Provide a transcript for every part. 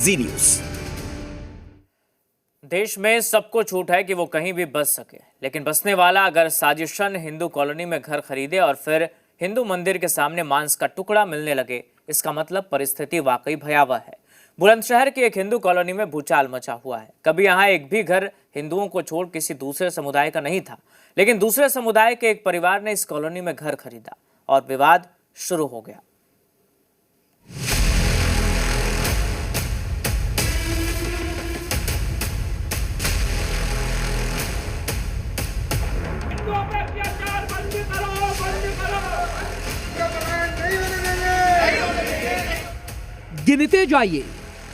जी news. देश में सबको छूट है कि वो कहीं भी बस सके, लेकिन बसने वाला अगर साजिशन हिंदू कॉलोनी में घर खरीदे और फिर हिंदू मंदिर के सामने मांस का टुकड़ा मिलने लगे, इसका मतलब परिस्थिति वाकई भयावह है। बुलंदशहर की एक हिंदू कॉलोनी में भूचाल मचा हुआ है। कभी यहाँ एक भी घर हिंदुओं को छोड़ किसी दूसरे समुदाय का नहीं था, लेकिन दूसरे समुदाय के एक परिवार ने इस कॉलोनी में घर खरीदा और विवाद शुरू हो गया। गिनते जाइए,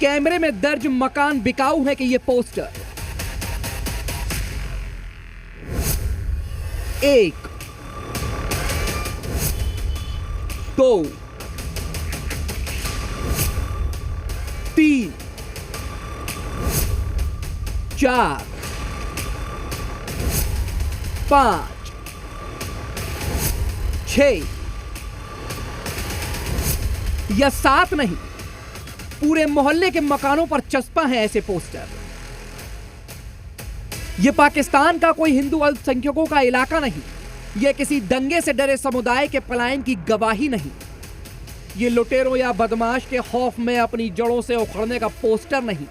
कैमरे में दर्ज मकान बिकाऊ है कि ये पोस्टर। 1, 2, 3, 4, 5, 6 या 7 नहीं, पूरे मोहल्ले के मकानों पर चस्पा है ऐसे पोस्टर। यह पाकिस्तान का कोई हिंदू अल्पसंख्यकों का इलाका नहीं, यह किसी दंगे से डरे समुदाय के पलायन की गवाही नहीं, ये लुटेरों या बदमाश के खौफ में अपनी जड़ों से उखड़ने का पोस्टर नहीं,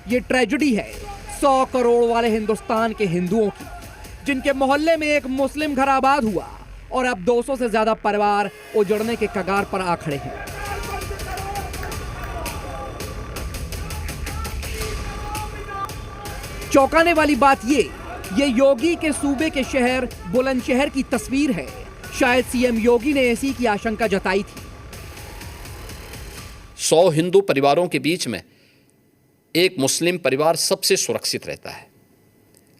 ये ट्रेजेडी है 100 करोड़ वाले हिंदुस्तान के हिंदुओं की, जिनके मोहल्ले में एक मुस्लिम घर आबाद हुआ और अब 200 से ज्यादा परिवार उजड़ने के कगार पर आ खड़े हैं। चौंकाने वाली बात ये योगी के सूबे के शहर बुलंदशहर की तस्वीर है। शायद सीएम योगी ने ऐसी की आशंका जताई थी। 100 हिंदू परिवारों के बीच में एक मुस्लिम परिवार सबसे सुरक्षित रहता है,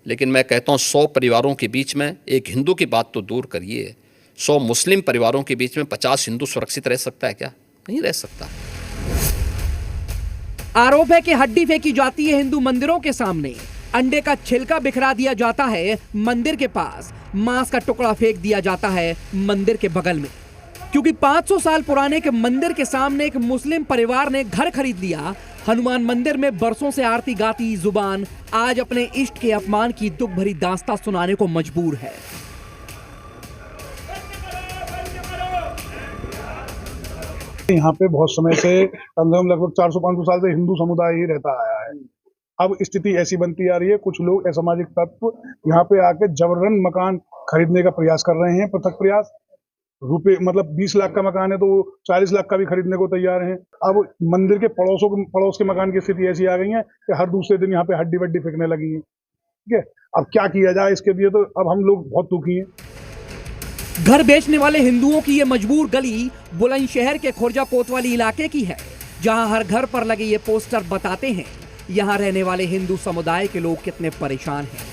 लेकिन मैं कहता हूं 100 परिवारों के बीच में एक हिंदू की बात तो दूर करिए, 100 मुस्लिम परिवारों के बीच में 50 हिंदू सुरक्षित रह सकता है क्या? नहीं रह सकता। आरोप है कि हड्डी फेंकी जाती है हिंदू मंदिरों के सामने, अंडे का छिलका बिखरा दिया जाता है मंदिर के पास, मांस का टुकड़ा फेंक दिया जाता है मंदिर के बगल में। क्योंकि 500 साल पुराने के मंदिर के सामने एक मुस्लिम परिवार ने घर खरीद लिया, हनुमान मंदिर में बरसों से आरती गाती जुबान आज अपने इष्ट के अपमान की दुख भरी दास्तां सुनाने को मजबूर है। यहाँ पे बहुत समय से कम से कम लगभग 400-500 साल से हिंदू समुदाय ही रहता आया है। अब स्थिति ऐसी बनती आ रही है, कुछ लोग असामाजिक तत्व यहाँ पे आके जबरन मकान खरीदने का प्रयास कर रहे हैं, पृथक प्रयास। रुपए मतलब 20 लाख का मकान है तो 40 लाख का भी खरीदने को तैयार हैं। अब मंदिर के पड़ोस के मकान की स्थिति ऐसी आ गई है कि हर दूसरे दिन यहाँ पे हड्डी वड्डी फेंकने लगी है। ठीक है, अब क्या किया जाए इसके लिए, तो अब हम लोग बहुत दुखी हैं। घर बेचने वाले हिंदुओं की ये मजबूर गली बुलंदशहर के खुर्जा कोतवाली इलाके की है, जहां हर घर पर लगे ये पोस्टर बताते हैं यहां रहने वाले हिंदू समुदाय के लोग कितने परेशान हैं।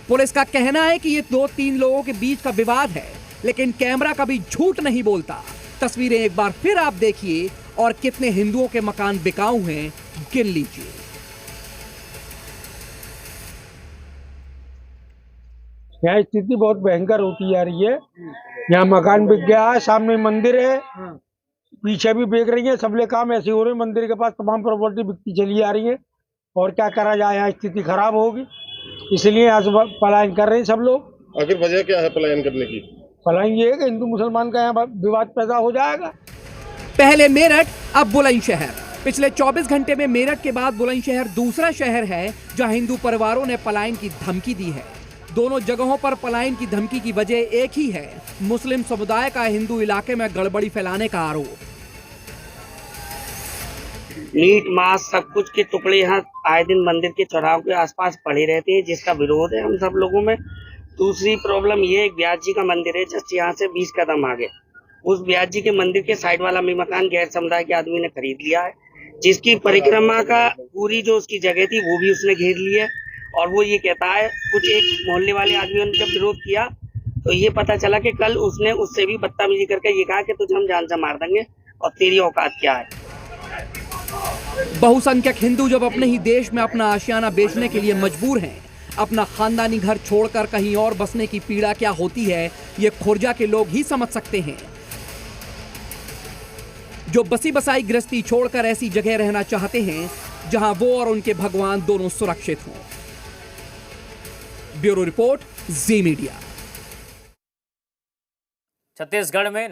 पुलिस का कहना है कि ये 2-3 लोगों के बीच का विवाद है, लेकिन कैमरा कभी झूठ नहीं बोलता। तस्वीरें एक बार फिर आप देखिए और कितने हिंदुओं के मकान बिकाऊ हैं गिन लीजिए। यहाँ स्थिति बहुत भयंकर होती जा रही है। यहाँ मकान बिक गया है, सामने मंदिर है, पीछे भी बेच रही है, सबले काम ऐसे हो रहे हैं। मंदिर के पास तमाम प्रॉपर्टी बिकती चली आ रही है और क्या करा जाए, यहाँ स्थिति खराब होगी, इसलिए यहाँ से पलायन कर रहे हैं सब लोग। आखिर वजह क्या है पलायन करने की? पलायन ये है कि हिंदू मुसलमान का यहाँ विवाद पैदा हो जाएगा। पहले मेरठ, अब बुलंदशहर। पिछले 24 घंटे में मेरठ के बाद बुलंदशहर दूसरा शहर है जहां हिंदू परिवारों ने पलायन की धमकी दी है। दोनों जगहों पर पलायन की धमकी की वजह एक ही है, मुस्लिम समुदाय का हिंदू इलाके में गड़बड़ी फैलाने का आरोप। मीट मांस सब कुछ के टुकड़े यहाँ आए दिन मंदिर के चौराहों के आसपास पड़े रहते हैं, जिसका विरोध है हम सब लोगों में। दूसरी प्रॉब्लम ये, व्यास जी का मंदिर है जस्ट यहाँ से 20 कदम आगे। उस व्यास जी के मंदिर के साइड वाला भी मकान गैर समुदाय के आदमी ने खरीद लिया है, जिसकी परिक्रमा का पूरी जो उसकी जगह थी वो भी उसने घेर ली है। और वो ये कहता है, कुछ एक मोहल्ले वाले आदमियों ने जब विरोध किया तो ये पता चला कि कल उसने उससे भी बदतमीजी करके ये कहा कि तुझे हम जान से मार देंगे और तेरी औकात क्या है। बहुसंख्यक हिंदू जब अपने ही देश में अपना आशियाना बेचने के लिए मजबूर हैं, अपना खानदानी घर छोड़कर कहीं और बसने की पीड़ा क्या होती है, ये खुर्जा के लोग ही समझ सकते हैं। जो बसी बसाई गृहस्थी छोड़कर ऐसी जगह रहना चाहते हैं जहां वो और उनके भगवान दोनों सुरक्षित हों। ब्यूरो रिपोर्ट, जी मीडिया। छत्तीसगढ़ में